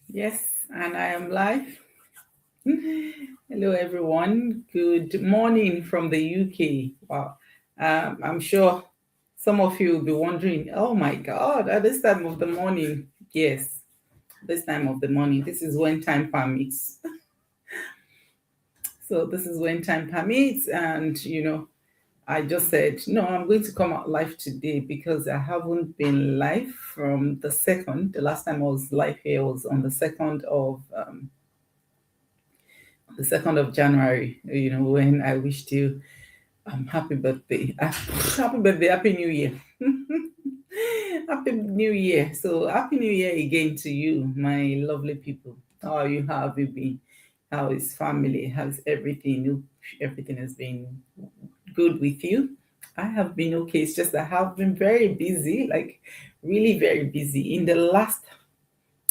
Yes, and I am live. Hello, everyone. Good morning from the UK. Wow. I'm sure some of you will be wondering, oh my God, at this time of the morning. Yes, this time of the morning. This is when time permits. So, this is when time permits. And, I just said, no, I'm going to come out live today because I haven't been live from the second. The last time I was live here was on the 2nd of January, when I wished you happy birthday. Happy birthday, happy new year. Happy new year. So happy new year again to you, my lovely people. How are you? How have you been? How is family? How's everything? Hope everything has been good with you. I have been okay. It's just I have been very busy, like really very busy. In the last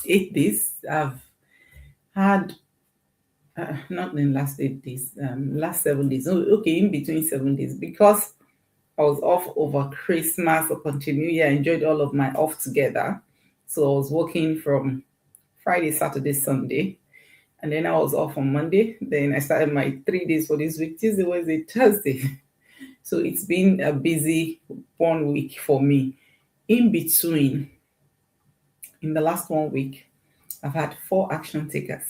8 days, I've had not in the last 8 days, last 7 days. Oh, okay, in between 7 days because I was off over Christmas up until New Year. I enjoyed all of my off together. So I was working from Friday, Saturday, Sunday, and then I was off on Monday. Then I started my 3 days for this week: Tuesday, Wednesday, Thursday. So it's been a busy 1 week for me. In between, in the last 1 week, I've had 4 action takers,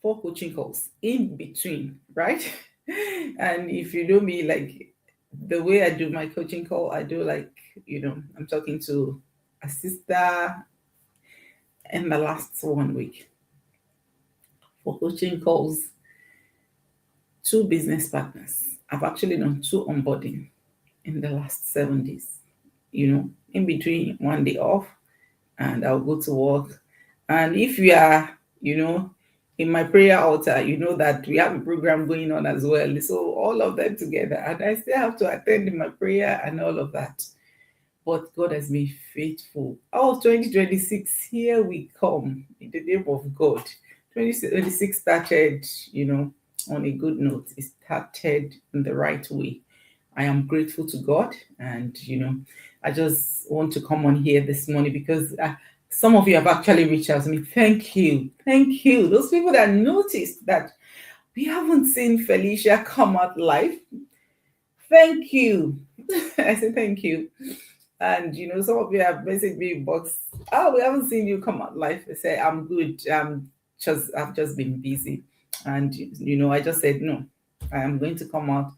4 coaching calls in between, right? And if you know me, like the way I do my coaching call, I do like, I'm talking to a sister in the last 1 week, 4 coaching calls, 2 business partners. I've actually done 2 onboarding in the last 7 days, in between 1 day off, and I'll go to work. And if you are, in my prayer altar, you know that we have a program going on as well. So all of them together, and I still have to attend in my prayer and all of that. But God has been faithful. Oh, 2026, here we come in the name of God. 2026 started, on a good note. It started in the right way. I am grateful to God, and I just want to come on here this morning because some of you have actually reached out to me. Thank you. Those people that noticed that we haven't seen Felicia come out live. Thank you. I say thank you. And some of you have messaged me box. Oh, we haven't seen you come out live. I say I'm good. I've just been busy, and I just said no. I am going to come out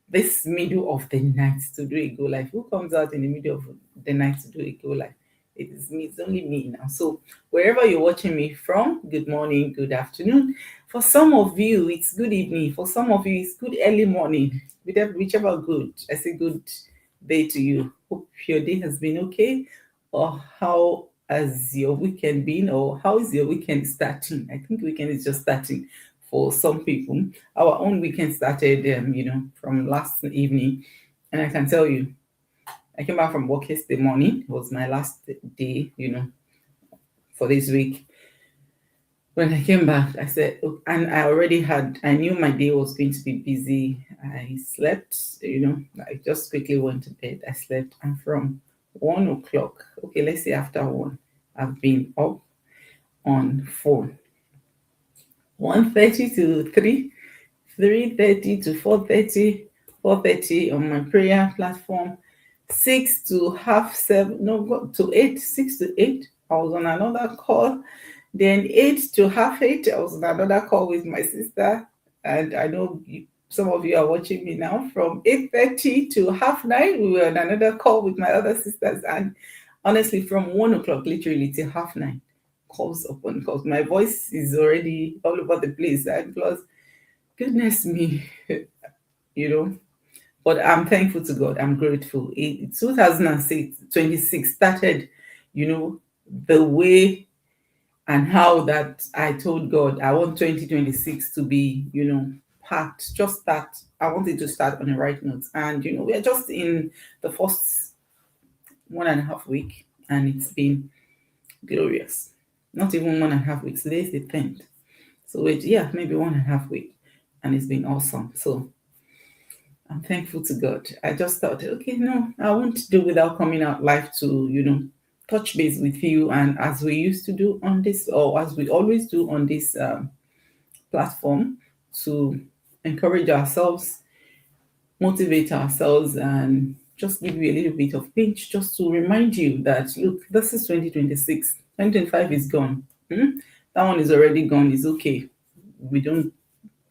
this middle of the night to do a go live. Who comes out in the middle of the night to do a go live? It is me. It's only me now. So wherever you're watching me from, good morning, good afternoon. For some of you, it's good evening. For some of you, it's good early morning. Whichever good. I say good day to you. Hope your day has been okay. Or how has your weekend been? Or how is your weekend starting? I think weekend is just starting for some people. Our own weekend started, from last evening. And I can tell you, I came back from work yesterday morning. It was my last day, for this week. When I came back, I said, oh, and I knew my day was going to be busy. I slept, I just quickly went to bed. I slept, and from 1 o'clock, okay, let's say after 1, I've been up on phone. 1:30 to 3, 3:30 to 4:30, 4:30 on my prayer platform, 6 to half 7, no, to 8, 6 to 8, I was on another call. Then 8 to half 8, I was on another call with my sister. And I know some of you are watching me now. From 8:30 to half 9, we were on another call with my other sisters. And honestly, from 1 o'clock literally till half 9, calls upon calls. My voice is already all over the place. And plus, goodness me, you know. But I'm thankful to God. I'm grateful. 2026 started, the way and how that I told God I want 2026 to be, packed. Just start. I wanted to start on the right notes. And, we are just in the first 1.5 week, and it's been glorious. Not even 1.5 weeks. Today is the 10th. So, maybe 1.5 week. And it's been awesome. So, I'm thankful to God. I just thought, okay, no, I won't do without coming out live to, touch base with you, and as we used to do on this, or as we always do on this platform, to encourage ourselves, motivate ourselves, and just give you a little bit of pinch, just to remind you that look, this is 2026. 2025 is gone. That one is already gone. It's okay. We don't.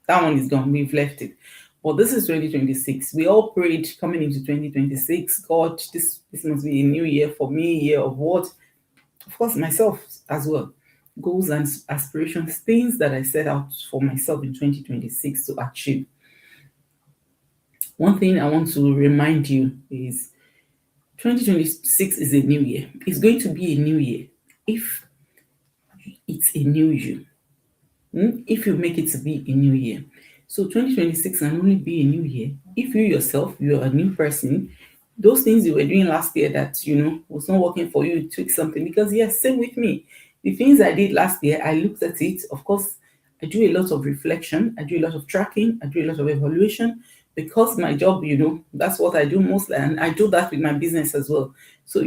That one is gone. We've left it. But this is 2026. We all prayed coming into 2026. God, this must be a new year for me. Year of what? Of course, myself as well. Goals and aspirations, things that I set out for myself in 2026 to achieve. One thing I want to remind you is 2026 is a new year. It's going to be a new year if it's a new you. If you make it to be a new year. So 2026 can only be a new year if you yourself, you're a new person. Those things you were doing last year that was not working for you, tweak something. Because yes, same with me. The things I did last year, I looked at it. Of course, I do a lot of reflection, I do a lot of tracking, I do a lot of evaluation, because my job, that's what I do mostly, and I do that with my business as well. So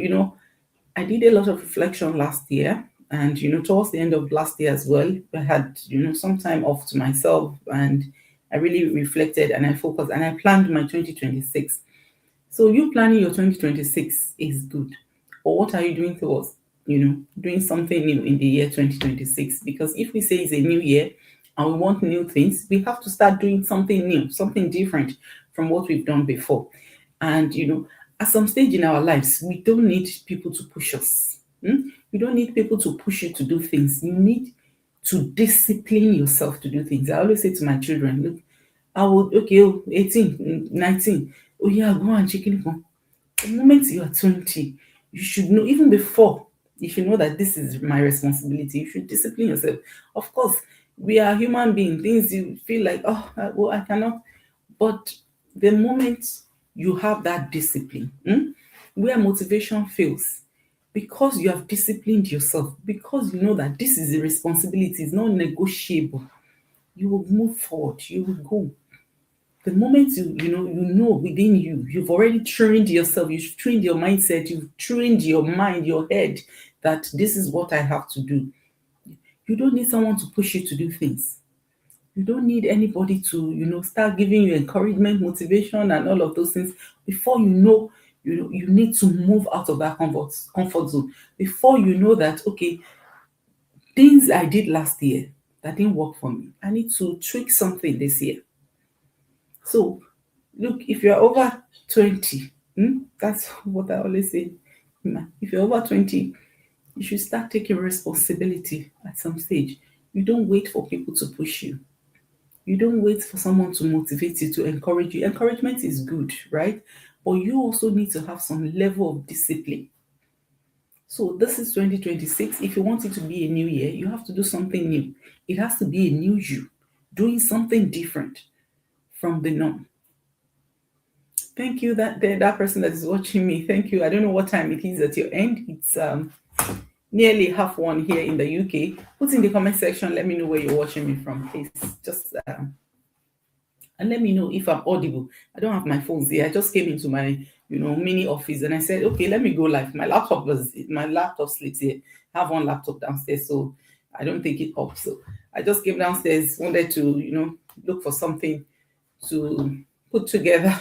I did a lot of reflection last year, and towards the end of last year as well, I had some time off to myself, and I really reflected and I focused and I planned my 2026. So you planning your 2026 is good. But what are you doing towards, doing something new in the year 2026? Because if we say it's a new year and we want new things, we have to start doing something new, something different from what we've done before. And at some stage in our lives, we don't need people to push us. You don't need people to push you to do things. You need to discipline yourself to do things. I always say to my children, look, I would, okay, 18, 19, oh yeah, go and chicken. The moment you are 20, you should know, even before, you should know that this is my responsibility. You should discipline yourself. Of course, we are human beings. Things you feel like, oh, well, I cannot. But the moment you have that discipline, where motivation fails, because you have disciplined yourself, because you know that this is a responsibility, it's not negotiable, you will move forward, you will go. The moment you know within you, you've already trained yourself, you've trained your mindset, you've trained your mind, your head, that this is what I have to do. You don't need someone to push you to do things. You don't need anybody to start giving you encouragement, motivation, and all of those things. Before you need to move out of that comfort zone. Before you know that, okay, things I did last year that didn't work for me, I need to tweak something this year. So look, if you're over 20, that's what I always say. If you're over 20, you should start taking responsibility at some stage. You don't wait for people to push you. You don't wait for someone to motivate you, to encourage you. Encouragement is good, right? But you also need to have some level of discipline. So this is 2026. If you want it to be a new year, you have to do something new. It has to be a new you, doing something different from the norm. Thank you, that person that is watching me. Thank you. I don't know what time it is at your end. It's nearly 1:30 here in the UK. Put in the comment section. Let me know where you're watching me from, please. Just and let me know if I'm audible. I don't have my phones here. I just came into my mini office and I said, okay, let me go live. My laptop sleeps here. I have one laptop downstairs, so I don't take it up. So I just came downstairs, wanted to look for something to put together,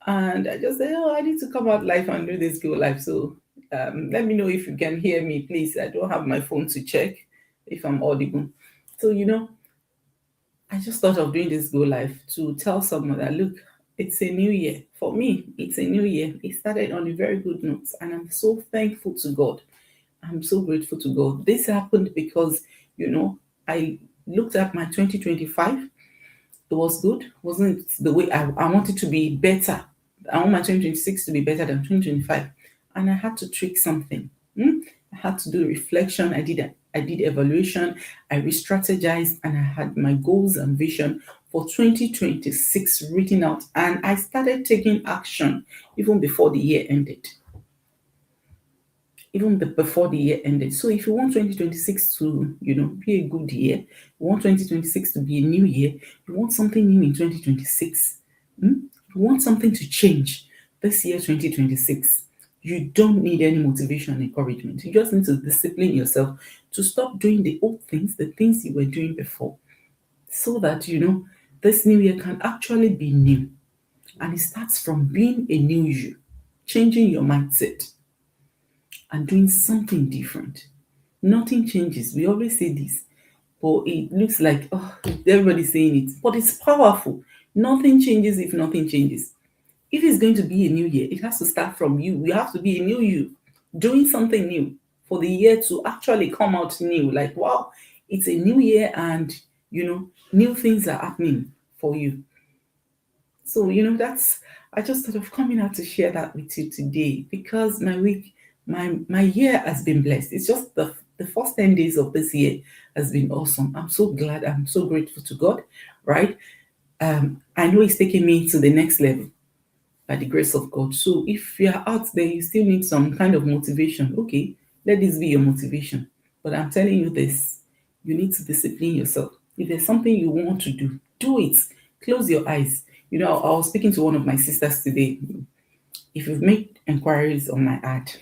and I just said, oh, I need to come out live and do this go live. So let me know if you can hear me, please. I don't have my phone to check if I'm audible. So I just thought of doing this go live to tell someone that, look, it's a new year. For me, it's a new year. It started on a very good note, and I'm so thankful to God. I'm so grateful to God. This happened because, I looked at my 2025. It was good. Wasn't the way I wanted to be better. I want my 2026 to be better than 2025. And I had to tweak something. I had to do reflection. I did evaluation. I re-strategized, and I had my goals and vision for 2026 written out. And I started taking action even before the year ended. Before the year ended. So if you want 2026 to, be a good year, you want 2026 to be a new year, you want something new in 2026, you want something to change this year, 2026, You don't need any motivation, encouragement. You just need to discipline yourself to stop doing the old things, the things you were doing before, so that this new year can actually be new. And it starts from being a new you, changing your mindset and doing something different. Nothing changes. We always say this, but it looks like, oh, everybody's saying it, but it's powerful. Nothing changes if nothing changes. If it's going to be a new year, it has to start from you. You have to be a new you, doing something new for the year to actually come out new. Like, wow, it's a new year and, new things are happening for you. So, I just thought of coming out to share that with you today because my week, my year has been blessed. It's just the first 10 days of this year has been awesome. I'm so glad. I'm so grateful to God, right? I know He's taking me to the next level by the grace of God. So if you're out there, you still need some kind of motivation. Okay, let this be your motivation. But I'm telling you this, you need to discipline yourself. If there's something you want to do it. Close your eyes. I was speaking to one of my sisters today. If you've made inquiries on my ad,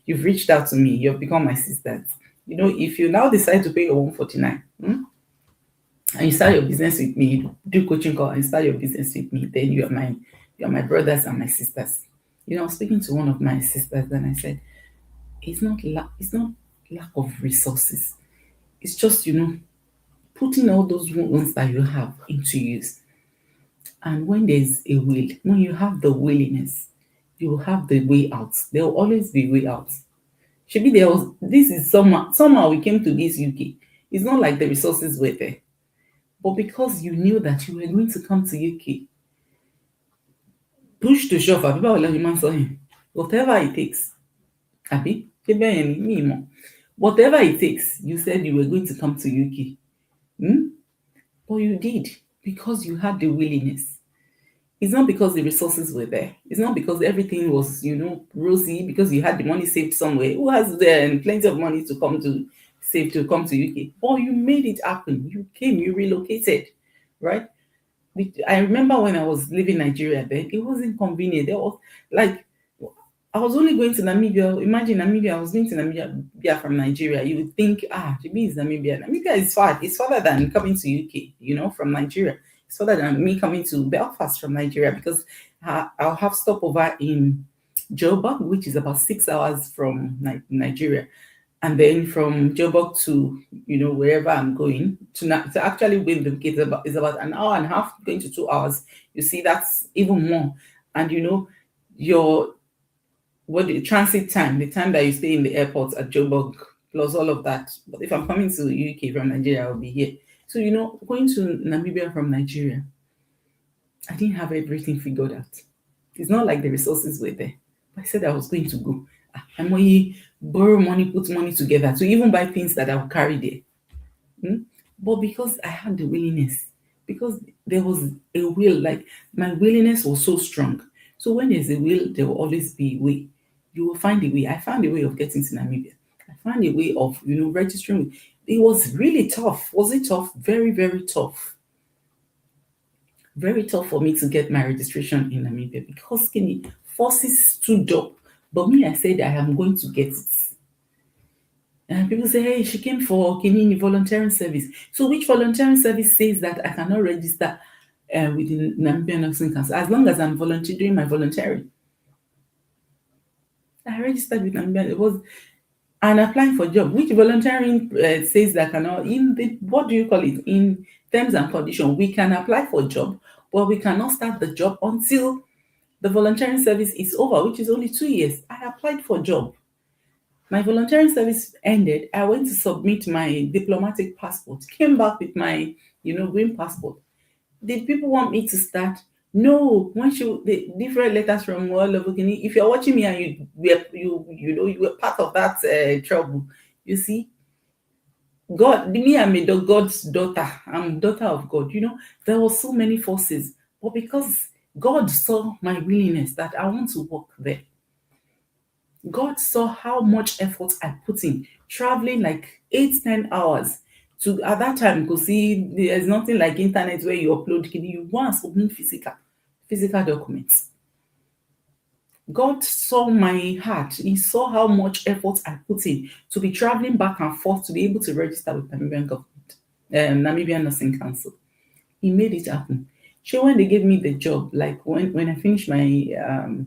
you've reached out to me, you've become my sister. If you now decide to pay your 149, and you start your business with me, do coaching call and start your business with me, then you're my brothers and my sisters. I was speaking to one of my sisters and I said, it's not lack of resources. It's just, putting all those ones that you have into use. And when there's a will, when you have the willingness, you will have the way out. There will always be way out. Should be there was this is somehow we came to this UK. It's not like the resources were there. But because you knew that you were going to come to UK, push to shove, whatever it takes. Abi, whatever it takes, you said you were going to come to UK. But you did because you had the willingness. It's not because the resources were there. It's not because everything was, rosy, because you had the money saved somewhere. Who has plenty of money to come to save to come to UK? But you made it happen. You came, you relocated, right? I remember when I was living in Nigeria then, it wasn't convenient. There was like I was only going to Namibia. Imagine Namibia, I was going to Namibia from Nigeria. You would think, maybe it's Namibia. Namibia is far. It's farther than coming to UK, from Nigeria. It's further than me coming to Belfast from Nigeria because I'll have stopover in Joburg, which is about 6 hours from Nigeria. And then from Joburg to, wherever I'm going, to actually win the gate is about an hour and a half, going to 2 hours. You see, that's even more. And, your the transit time, the time that you stay in the airport at Joburg, plus all of that. But if I'm coming to UK from Nigeria, I'll be here. So, going to Namibia from Nigeria, I didn't have everything figured out. It's not like the resources were there. I said I was going to go. I'm going to borrow money, put money together to even buy things that I'll carry there. But because I had the willingness, because there was a will, like my willingness was so strong. So when there's a will, there will always be a way. You will find a way. I found a way of getting to Namibia. I found a way of, registering. It was really tough. Was it tough? Very, very tough. Very tough for me to get my registration in Namibia because forces stood up. But me, I said I am going to get it. And people say, hey, she came for Kenini volunteering service. So which volunteering service says that I cannot register with the Namibian Nursing Council as long as I'm doing my volunteering? I registered with Namibian. It was and applying for job. Which volunteering says that cannot what do you call it? In terms and conditions, we can apply for job, but we cannot start the job until the volunteering service is over, which is only 2 years. I applied for job. My volunteering service ended. I went to submit my diplomatic passport, came back with my, green passport. Did people want me to start? No. Once the different letters from all over Guinea. If you're watching me and you were part of that trouble, you see, God, me, I'm God's daughter. I'm daughter of God. There were so many forces, but because God saw my willingness that I want to work there. God saw how much effort I put in, traveling like 8-10 hours to at that time, because see, there's nothing like internet where you upload, you want to submit physical documents. God saw my heart. He saw how much effort I put in to be traveling back and forth to be able to register with Namibian government, Namibian Nursing Council. He made it happen. So when they gave me the job, like when I finished my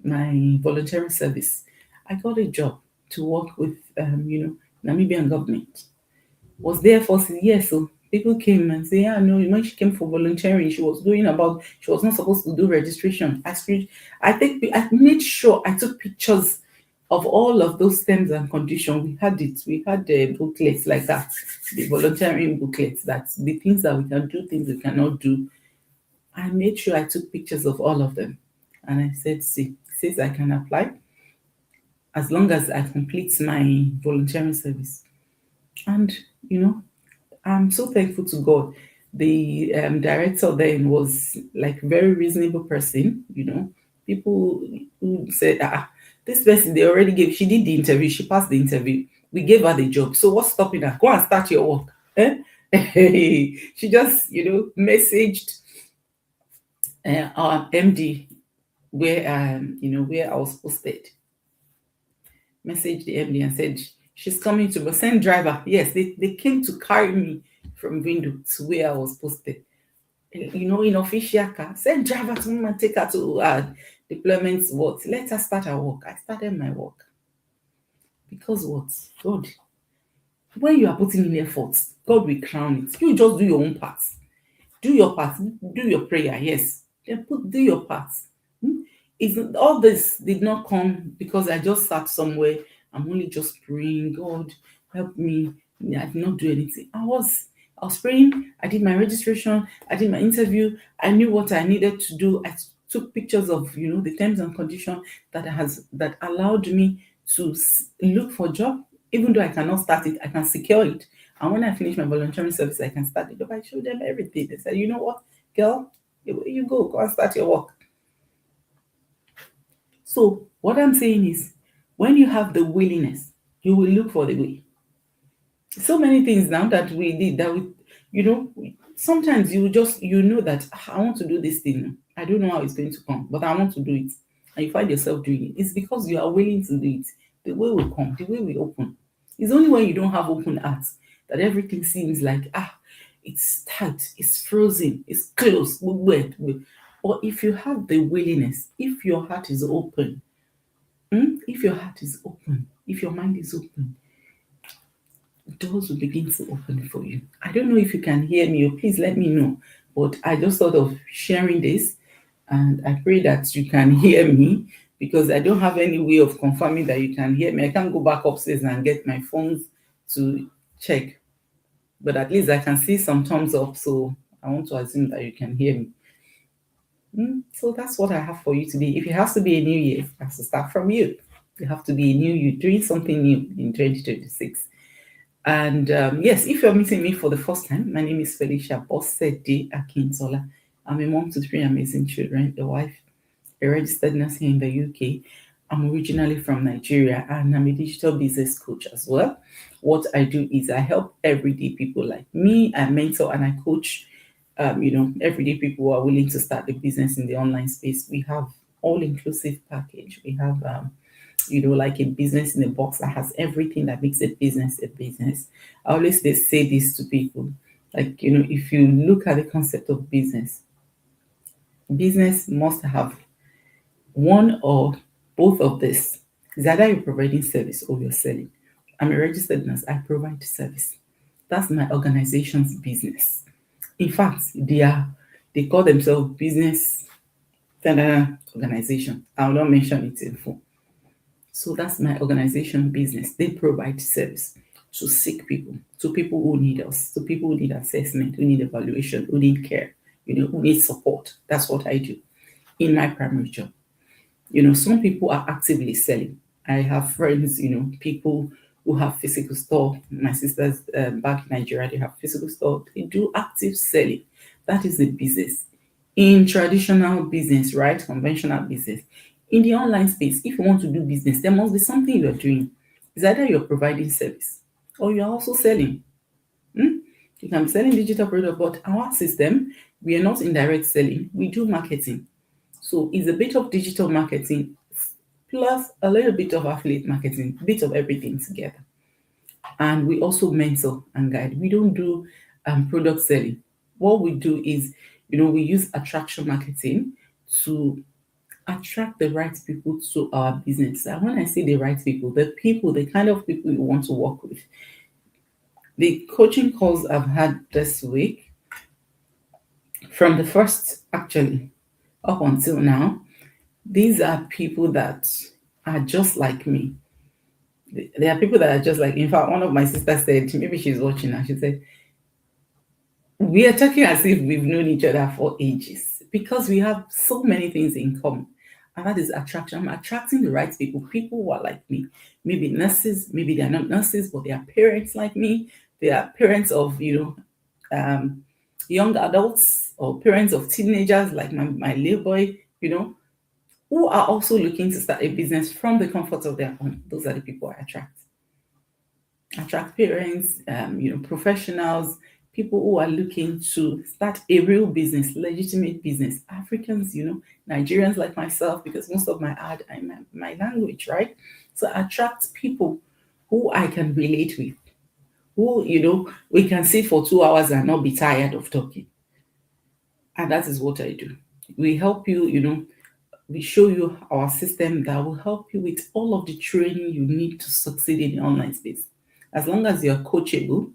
volunteering service, I got a job to work with Namibian government. Was there for 6 years. So people came and say, yeah, no, when she came for volunteering, she was not supposed to do registration. I made sure I took pictures of all of those terms and conditions. We had it. We had the booklets like that, the volunteering booklets. That's the things that we can do, things we cannot do. I made sure I took pictures of all of them, and I said, see, it says I can apply as long as I complete my volunteering service. And you know, I'm so thankful to God. The director then was like very reasonable person. People who said, this person they already gave. She did the interview. She passed the interview. We gave her the job. So what's stopping her? Go and start your work. Eh? She just messaged our MD where I was posted. Messaged the MD and said she's coming to, but send driver. Yes, they came to carry me from window to where I was posted. In official car, send driver to come and take her to deployment. What? Let her start her work. I started my work because what? God, when you are putting in effort, God will crown it. You just do your own part. Do your part. Do your prayer. Yes. Then do your part. All this did not come because I just sat somewhere. I'm only just praying, God, help me. I did not do anything. I was praying. I did my registration. I did my interview. I knew what I needed to do. I took pictures of the terms and conditions that allowed me to look for a job. Even though I cannot start it, I can secure it. And when I finish my volunteering service, I can start the job. I showed them everything. They said, you know what, girl, away you go and start your work. So what I'm saying is, when you have the willingness, you will look for the way. So many things now that we did that sometimes you just that, I want to do this thing. I don't know how it's going to come, but I want to do it. And you find yourself doing it. It's because you are willing to do it. The way will come, the way will open. It's only when you don't have open heart that everything seems like it's tight, it's frozen, it's closed. Or if you have the willingness, if your heart is open, if your heart is open, if your mind is open, doors will begin to open for you. I don't know if you can hear me, or please let me know. But I just thought of sharing this, and I pray that you can hear me because I don't have any way of confirming that you can hear me. I can't go back upstairs and get my phones to check, but at least I can see some thumbs up. So I want to assume that you can hear me. So that's what I have for you today. If it has to be a new year, it has to start from you. You have to be a new you, doing something new in 2026. And yes, if you're meeting me for the first time, my name is Felicia Bossede Akintola. I'm a mom to 3 amazing children, a wife, a registered nurse here in the UK. I'm originally from Nigeria, and I'm a digital business coach as well. What I do is I help everyday people like me. I mentor and I coach everyday people who are willing to start a business in the online space. We have all-inclusive package. We have like a business in a box that has everything that makes a business a business. I always say this to people, like, if you look at the concept of business must have one or both of this. Is either you're providing service or you're selling. I'm a registered nurse. I provide service. That's my organization's business. In fact, they call themselves business organization. I will not mention it in full. So that's my organization business. They provide service to sick people, to people who need us, to people who need assessment, who need evaluation, who need care, who need support. That's what I do in my primary job. Some people are actively selling. I have friends, people who have physical store. My sisters back in Nigeria, they have physical store. They do active selling. That is the business. In traditional business, right? Conventional business. In the online space, if you want to do business, there must be something you're doing. It's either you're providing service or you're also selling. You can be selling digital product, but our system, we are not in direct selling. We do marketing. So it's a bit of digital marketing plus a little bit of affiliate marketing, bit of everything together. And we also mentor and guide. We don't do product selling. What we do is, we use attraction marketing to attract the right people to our business. And when I say the right people, the kind of people you want to work with. The coaching calls I've had this week, from the first actually up until now, these are people that are just like me. There are people that are just like, in fact, one of my sisters said, maybe she's watching now, she said, we are talking as if we've known each other for ages because we have so many things in common. And that is attraction. I'm attracting the right people who are like me. Maybe nurses, maybe they're not nurses, but they are parents like me. They are parents of, young adults or parents of teenagers like my little boy, who are also looking to start a business from the comfort of their home. Those are the people I attract parents, professionals, people who are looking to start a real business, legitimate business. Africans, Nigerians like myself, because most of my ad and my language, right? So attract people who I can relate with, who, we can sit for 2 hours and not be tired of talking. And that is what I do. We help you, we show you our system that will help you with all of the training you need to succeed in the online space. As long as you're coachable,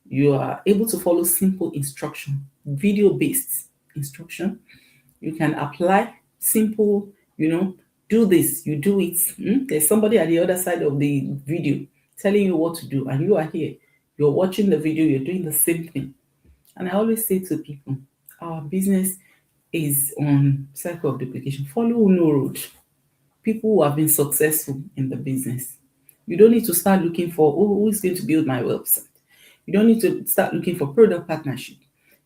you are able to follow simple instruction, video-based instruction. You can apply simple, do this, you do it. There's somebody at the other side of the video telling you what to do, and you are here. You're watching the video, you're doing the same thing. And I always say to people, our business is on cycle of duplication. Follow no road. People who have been successful in the business. You don't need to start looking for, who is going to build my website. You don't need to start looking for product partnership.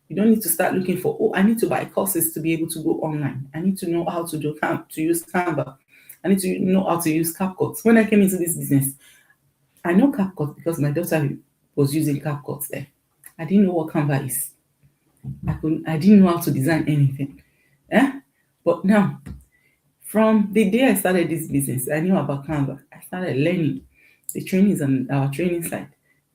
You don't need to start looking for, I need to buy courses to be able to go online. I need to know how to use Canva. I need to know how to use CapCut. When I came into this business, I know CapCut because my daughter was using CapCut there. I didn't know what Canva is. I didn't know how to design anything. But now, from the day I started this business, I knew about Canva. I started learning. The trainings on our training site.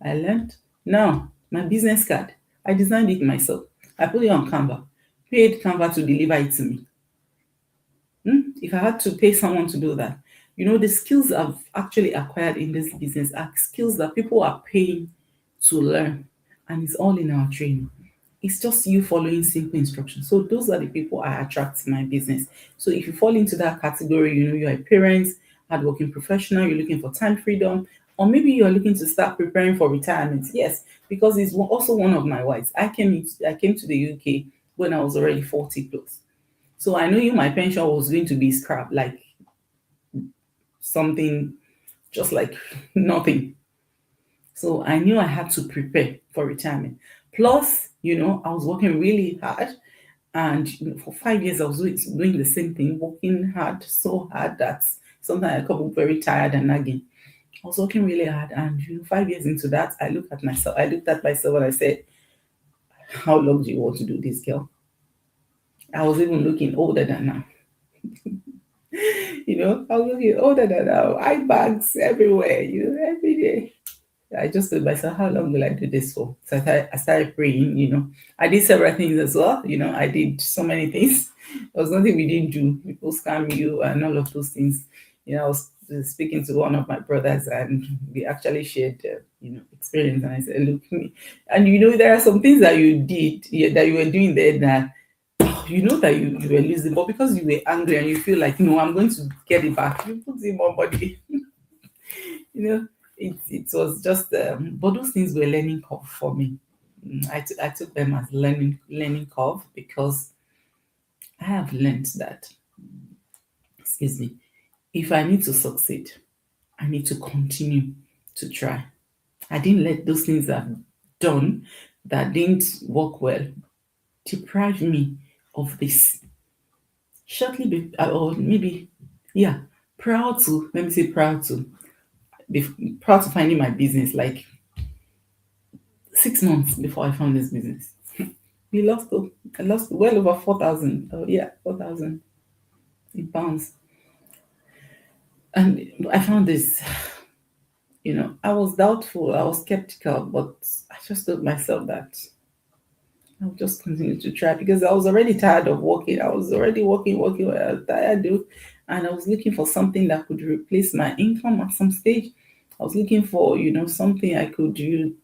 I learned. Now, my business card, I designed it myself. I put it on Canva, paid Canva to deliver it to me. If I had to pay someone to do that, the skills I've actually acquired in this business are skills that people are paying to learn, and it's all in our training. It's just you following simple instructions. So those are the people I attract to my business. So if you fall into that category, you're a parent, hardworking professional, you're looking for time freedom, or maybe you're looking to start preparing for retirement. Yes, because it's also one of my wives. I came to the UK when I was already 40 plus. So I knew my pension was going to be scrapped, like something just like nothing. So I knew I had to prepare for retirement. Plus, I was working really hard. And for 5 years, I was doing the same thing, working hard, so hard that sometimes I come up very tired and nagging. I was working really hard. And 5 years into that, I looked at myself and I said, how long do you want to do this, girl? I was even looking older than now. I was looking older than now. Eye bags everywhere, every day. I just told myself, how long will I do this for? So I started praying, I did several things as well. I did so many things. There was nothing we didn't do. People scam you and all of those things. I was speaking to one of my brothers and we actually shared, experience. And I said, look, me. And there are some things that you did, that you were doing there that, that you were losing, but because you were angry and you feel like, no, I'm going to get it back, you put in more money. It was just, but those things were learning curve for me. I took them as learning curve because I have learned that, excuse me, if I need to succeed, I need to continue to try. I didn't let those things I've done that didn't work well deprive me of this. Or maybe, yeah, let me say proud to, be proud to finding my business like 6 months before I found this business. I lost well over 4,000. Oh yeah, 4,000 in pounds. And I found this, I was doubtful, I was skeptical, but I just told myself that I'll just continue to try because I was already tired of working. I was already working, I was tired, dude. And I was looking for something that could replace my income at some stage. I was looking for, something I could do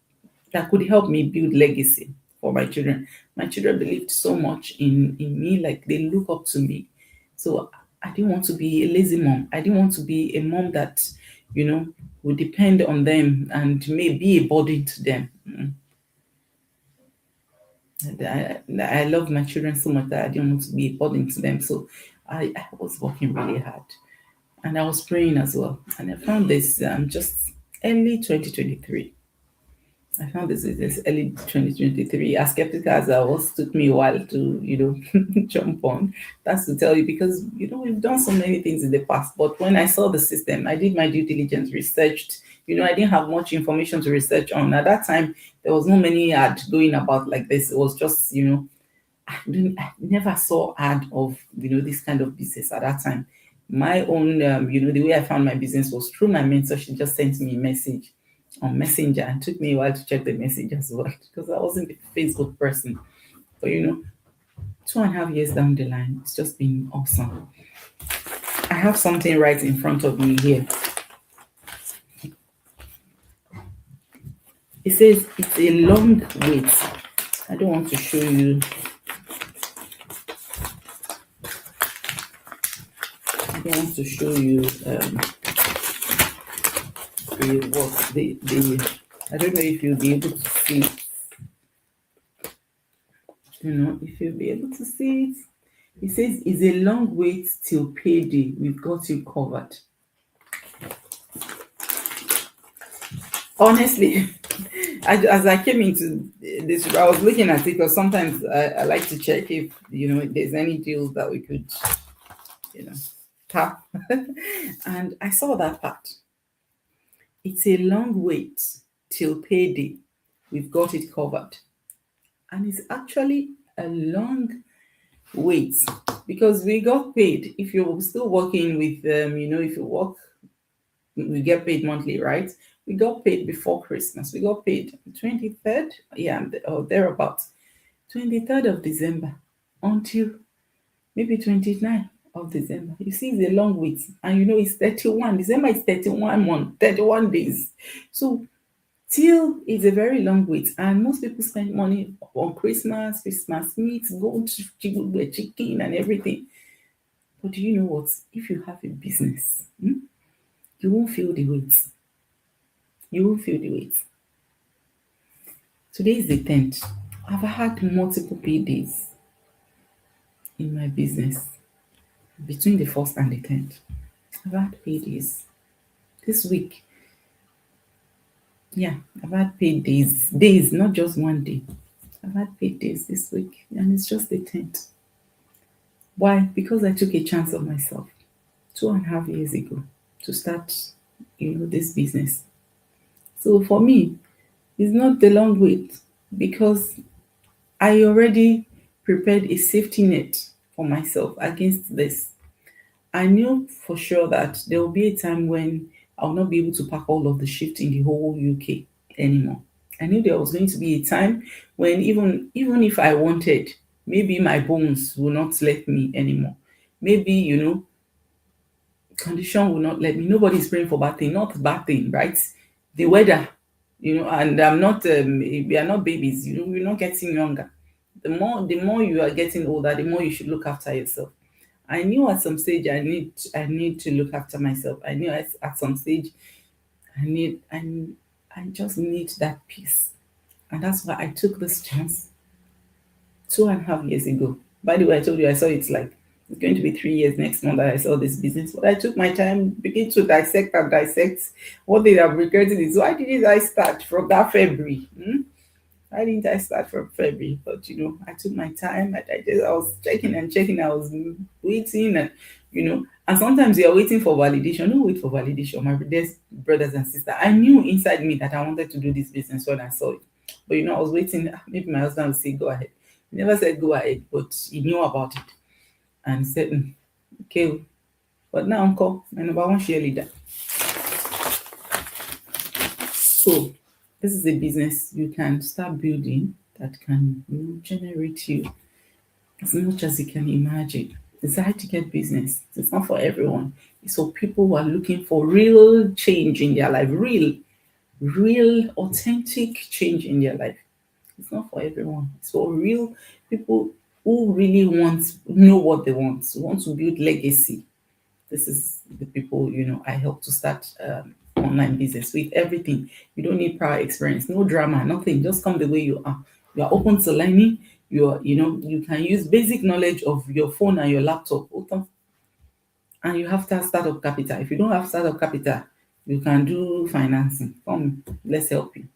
that could help me build legacy for my children. My children believed so much in me, like they look up to me. So I didn't want to be a lazy mom. I didn't want to be a mom that, would depend on them and may be a burden to them. And I love my children so much that I didn't want to be a burden to them. So I was working really hard. And I was praying as well. And I found this just early 2023. I found this early 2023. As skeptical as I was, took me a while to, jump on. That's to tell you because, we've done so many things in the past. But when I saw the system, I did my due diligence, researched. I didn't have much information to research on. At that time, there was no many ad going about like this. It was just, I never saw ad of, this kind of business at that time. My own, the way I found my business was through my mentor. She just sent me a message on Messenger and took me a while to check the message as well because I wasn't a Facebook person. But 2.5 years down the line, it's just been awesome. I have something right in front of me here. It says it's a long wait. I don't want to show you. I don't want to show you the I don't know if you'll be able to see it. If you'll be able to see it. It says it's a long wait till payday. We've got you covered. Honestly, as I came into this, I was looking at it because sometimes I like to check if there's any deals that we could tap, and I saw that part. It's a long wait till payday. We've got it covered, and it's actually a long wait because we got paid. If you're still working with if you work, we get paid monthly, right? We got paid before Christmas. We got paid 23rd, yeah, or thereabouts, 23rd of December until maybe 29th of December. You see, it's a long wait, and it's 31. December is 31 month, 31 days. So till is a very long wait, and most people spend money on Christmas meat, go to chicken and everything. But do you know what? If you have a business, you won't feel the wait. You won't feel the wait. Today is the 10th. I've had multiple paydays in my business between the 1st and the 10th. I've had paydays this week. Yeah, I've had days, not just one day. I've had paydays this week, and it's just the 10th. Why? Because I took a chance on myself 2.5 years ago to start, this business. So for me, it's not the long wait because I already prepared a safety net for myself against this. I knew for sure that there will be a time when I'll not be able to pack all of the shift in the whole UK anymore. I knew there was going to be a time when even if I wanted, maybe my bones will not let me anymore. Maybe, condition will not let me. Nobody's praying for bad thing, not bad thing, right? The weather, and I'm not we are not babies, we're not getting younger. The more you are getting older, the more you should look after yourself. I knew at some stage I need to look after myself. I knew at some stage I just need that peace. And that's why I took this chance 2.5 years ago. By the way, I told you I saw it's going to be 3 years next month that I saw this business. But I took my time, begin to dissect and dissect. What they have regretted is why didn't I start from that February? Why didn't I start from February? But I took my time. I was checking and checking. I was waiting, and sometimes you're waiting for validation. Don't wait for validation, my brothers and sisters. I knew inside me that I wanted to do this business when I saw it. But I was waiting. Maybe my husband would say, "Go ahead." He never said go ahead, but he knew about it and said, "Okay, But now, Uncle, my number one cheerleader. So, this is a business you can start building that can generate you as much as you can imagine. It's a high ticket business. It's not for everyone. It's for people who are looking for real change in their life, real, authentic change in their life. It's not for everyone. It's for real people who really know what they want to build legacy. This is the people I help to start online business with everything. You don't need prior experience, no drama, nothing. Just come the way you are. You are open to learning. You can use basic knowledge of your phone and your laptop. And you have to have startup capital. If you don't have startup capital, you can do financing. Come, let's help you.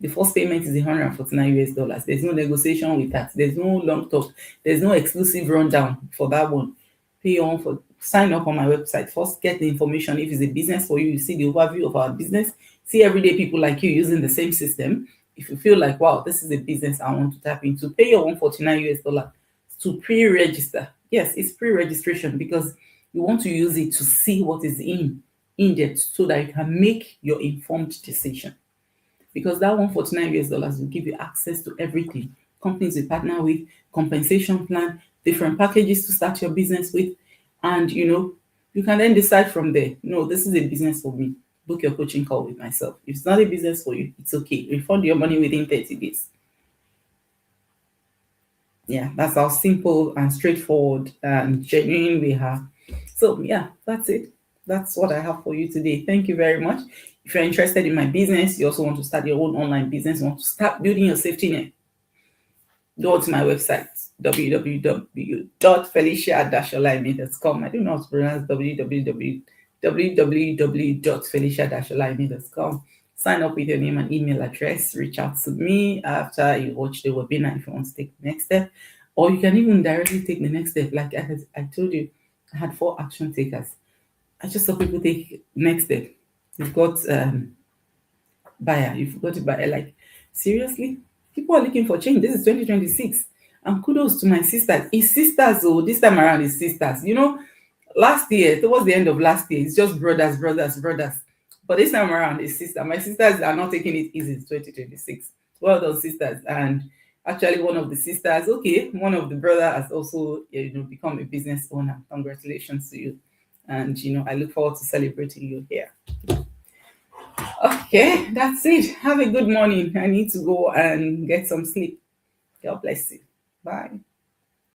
The first payment is $149. There's no negotiation with that. There's no long talk. There's no exclusive rundown for that one. Pay on for sign up on my website. First, get the information. If it's a business for you, you see the overview of our business. See everyday people like you using the same system. If you feel like, wow, this is a business I want to tap into, pay your $149 to pre-register. Yes, it's pre-registration because you want to use it to see what is in there so that you can make your informed decision, because that $149 will give you access to everything. Companies we partner with, compensation plan, different packages to start your business with, and you can then decide from there. No, this is a business for me. Book your coaching call with myself. If it's not a business for you, it's okay. Refund your money within 30 days. Yeah, that's how simple and straightforward and genuine we are. So yeah, that's it. That's what I have for you today. Thank you very much. If you're interested in my business, you also want to start your own online business, you want to start building your safety net, go to my website www.felicia-olaime.com. I don't know how to pronounce www.felicia-olaime.com. Sign up with your name and email address. Reach out to me after you watch the webinar if you want to take the next step, or you can even directly take the next step. Like I told you, I had 4 action takers. I just saw people take next step. You've got buyer, you've got a buyer. Like, seriously? People are looking for change. This is 2026. And kudos to my sisters. It's sisters, oh, this time around it's sisters. Last year, towards the end of last year, it's just brothers, brothers, brothers. But this time around, it's sister. My sisters are not taking it easy in 2026. Well done, sisters. And actually, one of the sisters, okay, one of the brother has also become a business owner. Congratulations to you. And I look forward to celebrating you here. Okay, that's it. Have a good morning. I need to go and get some sleep. God bless you. Bye.